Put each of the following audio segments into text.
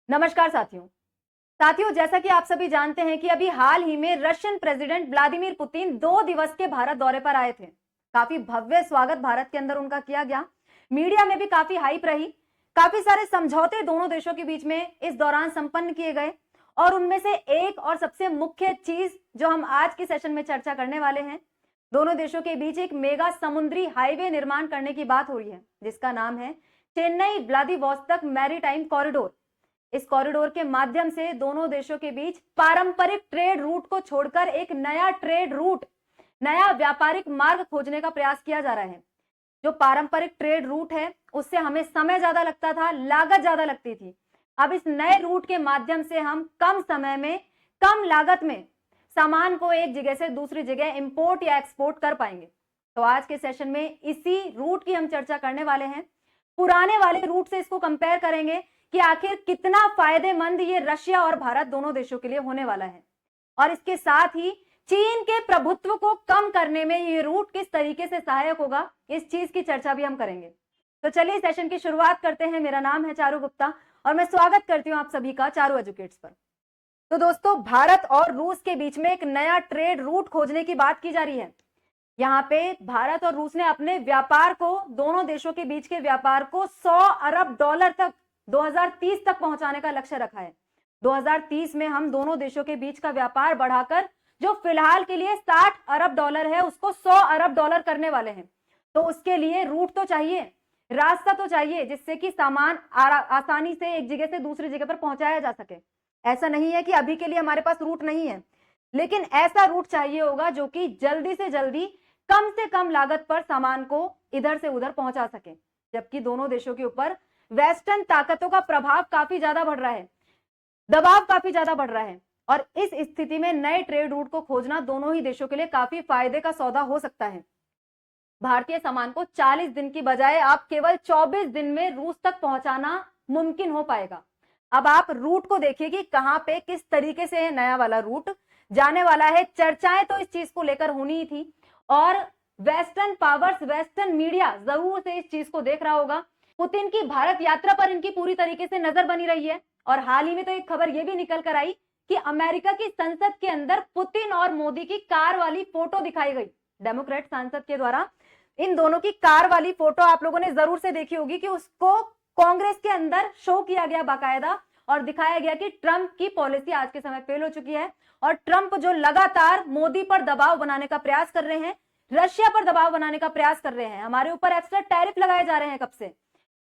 नमस्कार साथियों, जैसा कि आप सभी जानते हैं कि अभी हाल ही में रशियन प्रेसिडेंट व्लादिमीर पुतिन 2 दिवस के भारत दौरे पर आए थे। काफी भव्य स्वागत भारत के अंदर उनका किया गया। मीडिया में भी काफी हाइप रही। काफी सारे समझौते दोनों देशों के बीच में इस दौरान संपन्न किए गए और उनमें से एक और सबसे मुख्य चीज जो हम आज के सेशन में चर्चा करने वाले हैं, दोनों देशों के बीच एक मेगा समुद्री हाईवे निर्माण करने की बात हो रही है, जिसका नाम है चेन्नई व्लादिवोस्तोक मैरीटाइम कॉरिडोर। इस कॉरिडोर के माध्यम से दोनों देशों के बीच पारंपरिक ट्रेड रूट को छोड़कर एक नया ट्रेड रूट, नया व्यापारिक मार्ग खोजने का प्रयास किया जा रहा है। जो पारंपरिक ट्रेड रूट है उससे हमें समय ज्यादा लगता था, लागत ज्यादा लगती थी। अब इस नए रूट के माध्यम से हम कम समय में, कम लागत में सामान को एक जगह से दूसरी जगह इंपोर्ट या एक्सपोर्ट कर पाएंगे। तो आज के सेशन में इसी रूट की हम चर्चा करने वाले हैं। पुराने वाले रूट से इसको कंपेयर करेंगे कि आखिर कितना फायदेमंद ये रशिया और भारत दोनों देशों के लिए होने वाला है, और इसके साथ ही चीन के प्रभुत्व को कम करने में ये रूट किस तरीके से सहायक होगा, इस चीज की चर्चा भी हम करेंगे। तो चलिए सेशन की शुरुआत करते हैं। मेरा नाम है चारू गुप्ता और मैं स्वागत करती हूं आप सभी का चारू एजुकेट्स पर। तो दोस्तों, भारत और रूस के बीच में एक नया ट्रेड रूट खोजने की बात की जा रही है। यहाँ पे भारत और रूस ने अपने व्यापार को, दोनों देशों के बीच के व्यापार को $100 अरब तक 2030 तक पहुंचाने का लक्ष्य रखा है। 2030 में हम दोनों देशों के बीच का व्यापार बढ़ाकर जो फिलहाल के लिए $60 अरब है उसको $100 अरब करने वाले हैं। तो उसके लिए रूट तो चाहिए, रास्ता तो चाहिए जिससे कि सामान आसानी से एक जगह से दूसरी जगह पर पहुंचाया जा सके। ऐसा नहीं है कि अभी के लिए हमारे पास रूट नहीं है, लेकिन ऐसा रूट चाहिए होगा जो कि जल्दी से जल्दी, कम से कम लागत पर सामान को इधर से उधर पहुंचा सके। जबकि दोनों देशों के ऊपर वेस्टर्न ताकतों का प्रभाव काफी ज्यादा बढ़ रहा है, दबाव काफी ज्यादा बढ़ रहा है, और इस स्थिति में नए ट्रेड रूट को खोजना दोनों ही देशों के लिए काफी फायदे का सौदा हो सकता है। भारतीय सामान को 40 दिन की बजाय आप केवल 24 दिन में रूस तक पहुंचाना मुमकिन हो पाएगा। अब आप रूट को देखिए कि कहां पे किस तरीके से नया वाला रूट जाने वाला है। चर्चाएं तो इस चीज को लेकर होनी ही थी और वेस्टर्न पावर्स, वेस्टर्न मीडिया जरूर से इस चीज को देख रहा होगा। पुतिन की भारत यात्रा पर इनकी पूरी तरीके से नजर बनी रही है और हाल ही में तो एक खबर यह भी निकल कर आई कि अमेरिका की संसद के अंदर पुतिन और मोदी की कार वाली फोटो दिखाई गई। डेमोक्रेट सांसद के द्वारा इन दोनों की कार वाली फोटो आप लोगों ने जरूर से देखी होगी कि उसको कांग्रेस के अंदर शो किया गया बाकायदा और दिखाया गया कि ट्रंप की पॉलिसी आज के समय फेल हो चुकी है और ट्रंप जो लगातार मोदी पर दबाव बनाने का प्रयास कर रहे हैं, रशिया पर दबाव बनाने का प्रयास कर रहे हैं। हमारे ऊपर एक्स्ट्रा टैरिफ लगाए जा रहे हैं। कब से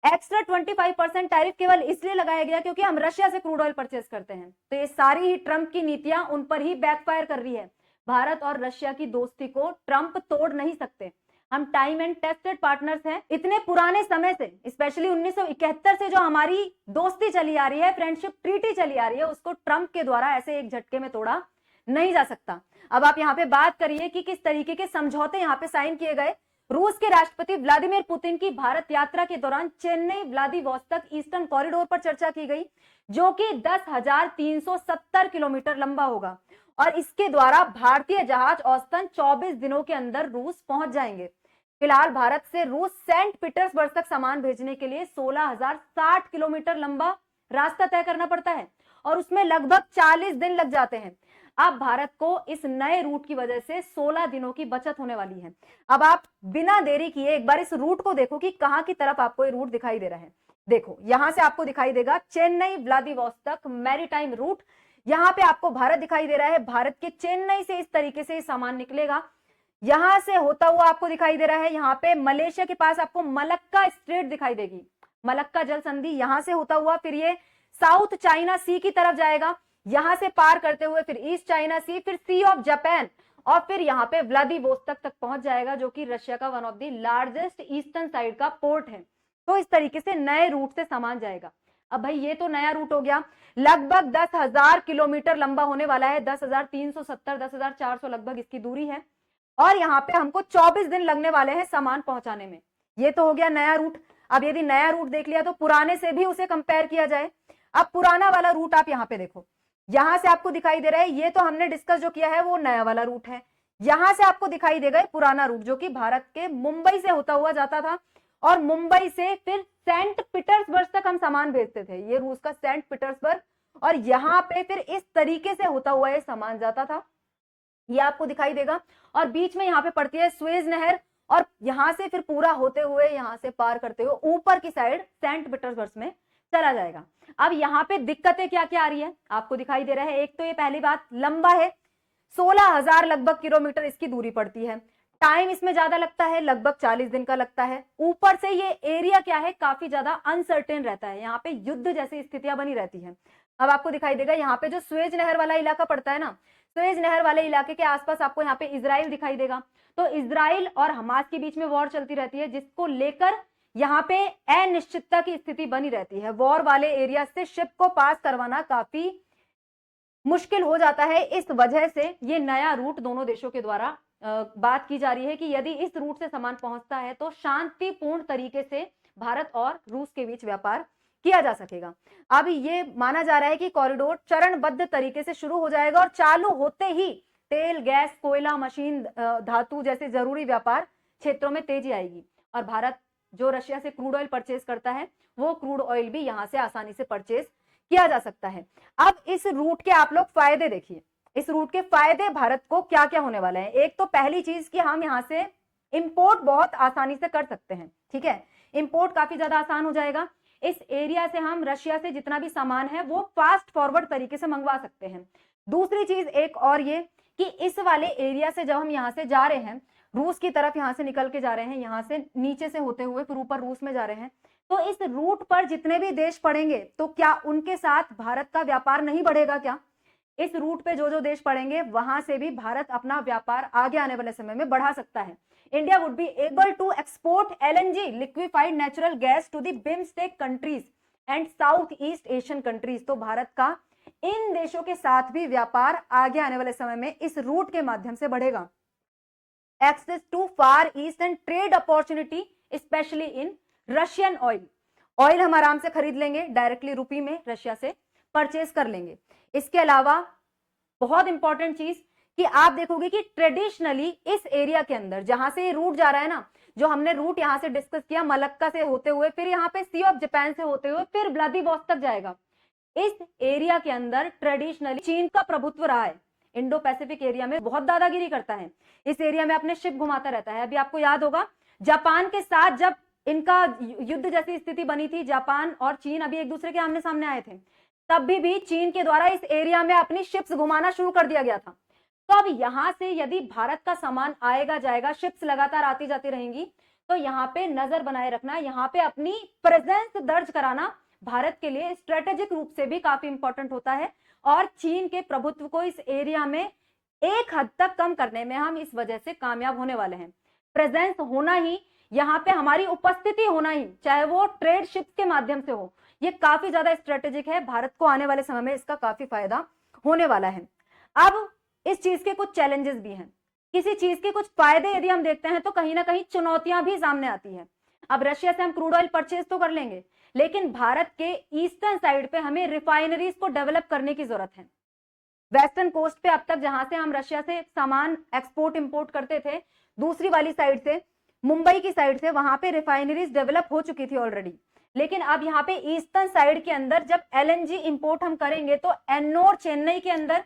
एक्स्ट्रा 25% टैरिफ केवल इसलिए लगाया गया क्योंकि हम रशिया से क्रूड ऑयल परचेज करते हैं। तो ये सारी ही ट्रंप की नीतियां उन पर ही बैकफायर कर रही है। भारत और रशिया की दोस्ती को ट्रंप तोड़ नहीं सकते। हम टाइम एंड टेस्टेड पार्टनर्स हैं। इतने पुराने समय से, स्पेशली 1971 से जो हमारी दोस्ती चली आ रही है, फ्रेंडशिप ट्रीटी चली आ रही है, उसको ट्रंप के द्वारा ऐसे एक झटके में तोड़ा नहीं जा सकता। अब आप यहाँ पे बात करिए कि किस तरीके के समझौते यहाँ पे साइन किए गए। रूस के राष्ट्रपति व्लादिमीर पुतिन की भारत यात्रा के दौरान चेन्नई व्लादिवोस्तोक ईस्टर्न कॉरिडोर पर चर्चा की गई, जो कि 10,370 किलोमीटर लंबा होगा और इसके द्वारा भारतीय जहाज औसतन 24 दिनों के अंदर रूस पहुंच जाएंगे। फिलहाल भारत से रूस सेंट पीटर्सबर्ग तक सामान भेजने के लिए 16,060 किलोमीटर लंबा रास्ता तय करना पड़ता है और उसमें लगभग 40 दिन लग जाते हैं। अब भारत को इस नए रूट की वजह से 16 दिनों की बचत होने वाली है। अब आप बिना देरी किए एक बार इस रूट को देखो कि कहां की तरफ आपको ये रूट दिखाई दे रहा है। देखो, यहां से आपको दिखाई देगा चेन्नई व्लादिवोस्तोक मैरीटाइम रूट। यहां पे आपको भारत दिखाई दे रहा है। भारत के चेन्नई से इस तरीके से सामान निकलेगा। यहां से होता हुआ आपको दिखाई दे रहा है, यहाँ पे मलेशिया के पास आपको मलक्का स्ट्रेट दिखाई देगी, मलक्का जल संधि। यहां से होता हुआ फिर ये साउथ चाइना सी की तरफ जाएगा, यहां से पार करते हुए फिर ईस्ट चाइना सी, फिर सी ऑफ जापान और फिर यहाँ पे व्लादिवोस्तोक तक पहुंच जाएगा, जो कि रशिया का one of the largest eastern side का पोर्ट है। तो इस तरीके से नए रूट से सामान जाएगा। अब भाई ये तो नया रूट हो गया, लगभग 10,000 किलोमीटर लंबा होने वाला है। 10,370, 10,400 लगभग इसकी दूरी है और यहाँ पे हमको 24 दिन लगने वाले हैं सामान पहुंचाने में। ये तो हो गया नया रूट। अब यदि नया रूट देख लिया तो पुराने से भी उसे कंपेयर किया जाए। अब पुराना वाला रूट आप यहाँ पे देखो, यहां से आपको दिखाई दे रहा है, ये तो हमने डिस्कस जो किया है वो नया वाला रूट है। यहां से आपको दिखाई देगा पुराना रूट जो कि भारत के मुंबई से होता हुआ जाता था और मुंबई से फिर सेंट पीटर्सबर्ग तक हम सामान भेजते थे, ये रूस का सेंट पीटर्सबर्ग, और यहाँ पे फिर इस तरीके से होता हुआ ये सामान जाता था, ये आपको दिखाई देगा। और बीच में यहाँ पे पड़ती है स्वेज नहर, और यहां से फिर पूरा होते हुए यहां से पार करते हुए ऊपर की साइड सेंट पीटर्सबर्ग में चला जाएगा। अब यहाँ पे दिक्कतें क्या क्या आ रही है आपको दिखाई दे रहा है। एक तो ये पहली बात लंबा है, 16,000 लगभग किलोमीटर इसकी दूरी पड़ती है। टाइम इसमें ज्यादा लगता है, लगभग 40 दिन का लगता है। ऊपर से ये एरिया क्या है, काफी ज्यादा अनसर्टेन रहता है, यहाँ पे युद्ध जैसी स्थितियां बनी रहती है। अब आपको दिखाई देगा यहाँ पे जो स्वेज नहर वाला इलाका पड़ता है ना, स्वेज नहर वाले इलाके के आसपास आपको यहाँ पे इजराइल दिखाई देगा। तो इजराइल और हमास के बीच में वॉर चलती रहती है, जिसको लेकर यहाँ पे अनिश्चितता की स्थिति बनी रहती है। वॉर वाले एरिया से शिप को पास करवाना काफी मुश्किल हो जाता है। इस वजह से ये नया रूट दोनों देशों के द्वारा बात की जा रही है कि यदि इस रूट से सामान पहुंचता है तो शांतिपूर्ण तरीके से भारत और रूस के बीच व्यापार किया जा सकेगा। अब ये माना जा रहा है कि कॉरिडोर चरणबद्ध तरीके से शुरू हो जाएगा और चालू होते ही तेल, गैस, कोयला, मशीन, धातु जैसे जरूरी व्यापार क्षेत्रों में तेजी आएगी। और भारत जो रशिया से क्रूड ऑयल परचेज करता है वो क्रूड ऑयल भी यहां से आसानी से परचेज किया जा सकता है। अब इस रूट के आप लोग फायदे देखिए, इस रूट के फायदे भारत को क्या क्या होने वाले हैं। एक तो पहली चीज कि हम यहां से इंपोर्ट बहुत आसानी से कर सकते हैं, ठीक है, इंपोर्ट काफी ज्यादा आसान हो जाएगा। इस एरिया से हम रशिया से जितना भी सामान है वो फास्ट फॉरवर्ड तरीके से मंगवा सकते हैं। दूसरी चीज एक और ये कि इस वाले एरिया से जब हम यहाँ से जा रहे हैं, रूस की तरफ यहाँ से निकल के जा रहे हैं, यहाँ से नीचे से होते हुए फिर ऊपर रूस में जा रहे हैं, तो इस रूट पर जितने भी देश पड़ेंगे तो क्या उनके साथ भारत का व्यापार नहीं बढ़ेगा क्या? इस रूट पे जो जो देश पड़ेंगे वहां से भी भारत अपना व्यापार आगे आने वाले समय में बढ़ा सकता है। India would be able to export LNG liquefied natural gas to the BIMSTEC countries and south east Asian countries. तो भारत का इन देशों के साथ भी व्यापार आगे आने वाले समय में इस रूट के माध्यम से बढ़ेगा। Access to far east and trade opportunity specially in Russian oil, oil हम आराम से खरीद लेंगे, डायरेक्टली रुपी में रशिया से परचेज कर लेंगे। इसके अलावा बहुत इंपॉर्टेंट चीज कि आप देखोगे कि ट्रेडिशनली इस एरिया के अंदर जहां से ये रूट जा रहा है ना, जो हमने रूट यहां से डिस्कस किया मलक्का से होते हुए, फिर यहाँ पे सी ऑफ जापान से होते हुए फिर व्लादिवोस्तोक जाएगा, इस एरिया के अंदर ट्रेडिशनली चीन का प्रभुत्व रहा है। इंडो पैसिफिक एरिया में बहुत दादागिरी करता है, इस एरिया में अपने शिप घुमाता रहता है। अभी आपको याद होगा जापान के साथ जब इनका युद्ध जैसी स्थिति बनी थी, जापान और चीन अभी एक दूसरे के आमने सामने आए थे, तब भी चीन के द्वारा इस एरिया में अपनी शिप्स घुमाना शुरू कर दिया गया था। तो अब यहां से यदि भारत का सामान आएगा जाएगा, शिप्स लगातार आती जाती रहेंगी, तो यहाँ पे नजर बनाए रखना, यहाँ पे अपनी प्रेजेंस दर्ज कराना भारत के लिए स्ट्रेटेजिक रूप से भी काफी इंपॉर्टेंट होता है। और चीन के प्रभुत्व को इस एरिया में एक हद तक कम करने में हम इस वजह से कामयाब होने वाले हैं। प्रेजेंस होना ही, यहाँ पे हमारी उपस्थिति होना ही, चाहे वो ट्रेड शिप्स के माध्यम से हो, ये काफी ज्यादा स्ट्रेटेजिक है। भारत को आने वाले समय में इसका काफी फायदा होने वाला है। अब इस चीज के कुछ चैलेंजेस भी हैं, किसी चीज के कुछ फायदे यदि हम देखते हैं तो कहीं ना कहीं चुनौतियां भी सामने आती है। अब रशिया से हम क्रूड ऑयल परचेज तो कर लेंगे, लेकिन भारत के ईस्टर्न साइड पे हमें रिफाइनरीज को डेवलप करने की जरूरत है। वेस्टर्न कोस्ट पे अब तक जहां से हम रशिया से सामान एक्सपोर्ट इंपोर्ट करते थे, दूसरी वाली साइड से, मुंबई की साइड से, वहां पे रिफाइनरीज डेवलप हो चुकी थी ऑलरेडी। लेकिन अब यहाँ पे ईस्टर्न साइड के अंदर जब LNG इंपोर्ट हम करेंगे तो एन्नोर चेन्नई के अंदर,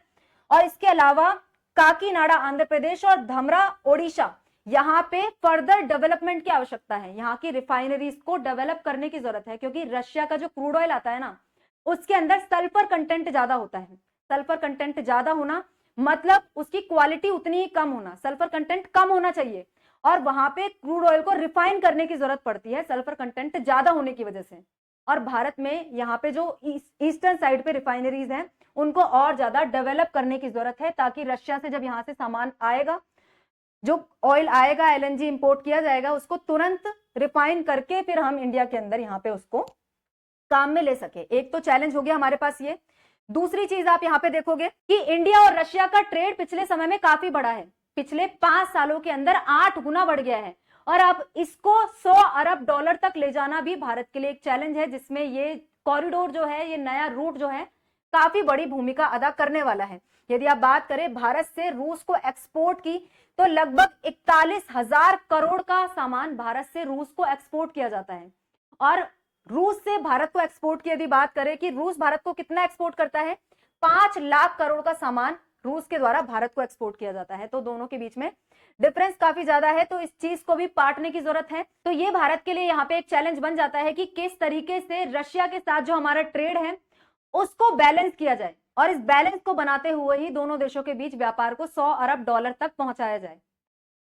और इसके अलावा काकीनाडा आंध्र प्रदेश और धमरा ओडिशा, यहाँ पे फर्दर डेवलपमेंट की आवश्यकता है। यहाँ की रिफाइनरीज को डेवलप करने की जरूरत है, क्योंकि रशिया का जो क्रूड ऑयल आता है ना, उसके अंदर सल्फर कंटेंट ज्यादा होता है। सल्फर कंटेंट ज्यादा होना मतलब उसकी क्वालिटी उतनी ही कम होना, सल्फर कंटेंट कम होना चाहिए, और वहां पे क्रूड ऑयल को रिफाइन करने की जरूरत पड़ती है सल्फर कंटेंट ज्यादा होने की वजह से। और भारत में यहाँ पे जो ईस्टर्न साइड पे रिफाइनरीज हैं उनको और ज्यादा डेवलप करने की जरूरत है, ताकि रशिया से जब यहाँ से सामान आएगा, जो ऑयल आएगा, LNG इंपोर्ट किया जाएगा, उसको तुरंत रिफाइन करके फिर हम इंडिया के अंदर यहाँ पे उसको काम में ले सके। एक तो चैलेंज हो गया हमारे पास ये। दूसरी चीज आप यहाँ पे देखोगे कि इंडिया और रशिया का ट्रेड पिछले समय में काफी बढ़ा है, पिछले 5 सालों के अंदर 8 गुना बढ़ गया है, और अब इसको 100 अरब डॉलर तक ले जाना भी भारत के लिए एक चैलेंज है, जिसमें ये कॉरिडोर जो है, ये नया रूट जो है, काफी बड़ी भूमिका अदा करने वाला है। यदि आप बात करें भारत से रूस को एक्सपोर्ट की, तो लगभग 41,000 करोड़ का सामान भारत से रूस को एक्सपोर्ट किया जाता है। और रूस से भारत को एक्सपोर्ट की यदि बात करें कि रूस भारत को कितना एक्सपोर्ट करता है, 5 लाख करोड़ का सामान रूस के द्वारा भारत को एक्सपोर्ट किया जाता है। तो दोनों के बीच में डिफरेंस काफी ज्यादा है, तो इस चीज को भी पाटने की जरूरत है। तो ये भारत के लिए यहाँ पे एक चैलेंज बन जाता है कि किस तरीके से रशिया के साथ जो हमारा ट्रेड है उसको बैलेंस किया जाए, और इस बैलेंस को बनाते हुए ही दोनों देशों के बीच व्यापार को 100 अरब डॉलर तक पहुंचाया जाए।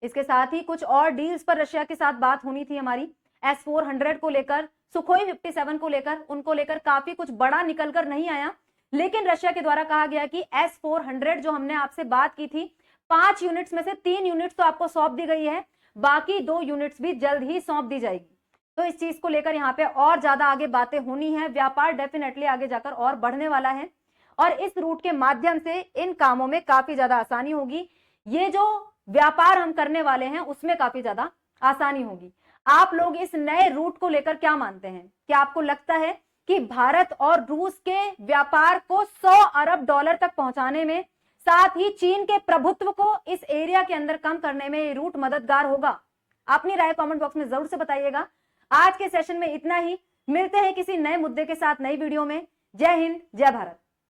इसके साथ ही कुछ और डील्स पर रशिया के साथ बात होनी थी हमारी, S-400 को लेकर, सुखोई 57 को लेकर, उनको लेकर काफी कुछ बड़ा निकलकर नहीं आया, लेकिन रशिया के द्वारा कहा गया कि S-400 जो हमने आपसे बात की थी, 5 यूनिट्स में से 3 यूनिट्स तो आपको सौंप दी गई है, बाकी 2 यूनिट्स भी जल्द ही सौंप दी जाएगी। तो इस चीज को लेकर यहाँ पे और ज्यादा आगे बातें होनी है, व्यापार डेफिनेटली आगे जाकर और बढ़ने वाला है, और इस रूट के माध्यम से इन कामों में काफी ज्यादा आसानी होगी। ये जो व्यापार हम करने वाले हैं उसमें काफी ज्यादा आसानी होगी। आप लोग इस नए रूट को लेकर क्या मानते हैं? क्या आपको लगता है कि भारत और रूस के व्यापार को 100 अरब डॉलर तक पहुंचाने में, साथ ही चीन के प्रभुत्व को इस एरिया के अंदर कम करने में ये रूट मददगार होगा? अपनी राय कमेंट बॉक्स में जरूर से बताइएगा। आज के सेशन में इतना ही, मिलते हैं किसी नए मुद्दे के साथ नई वीडियो में। जय हिंद, जय भारत।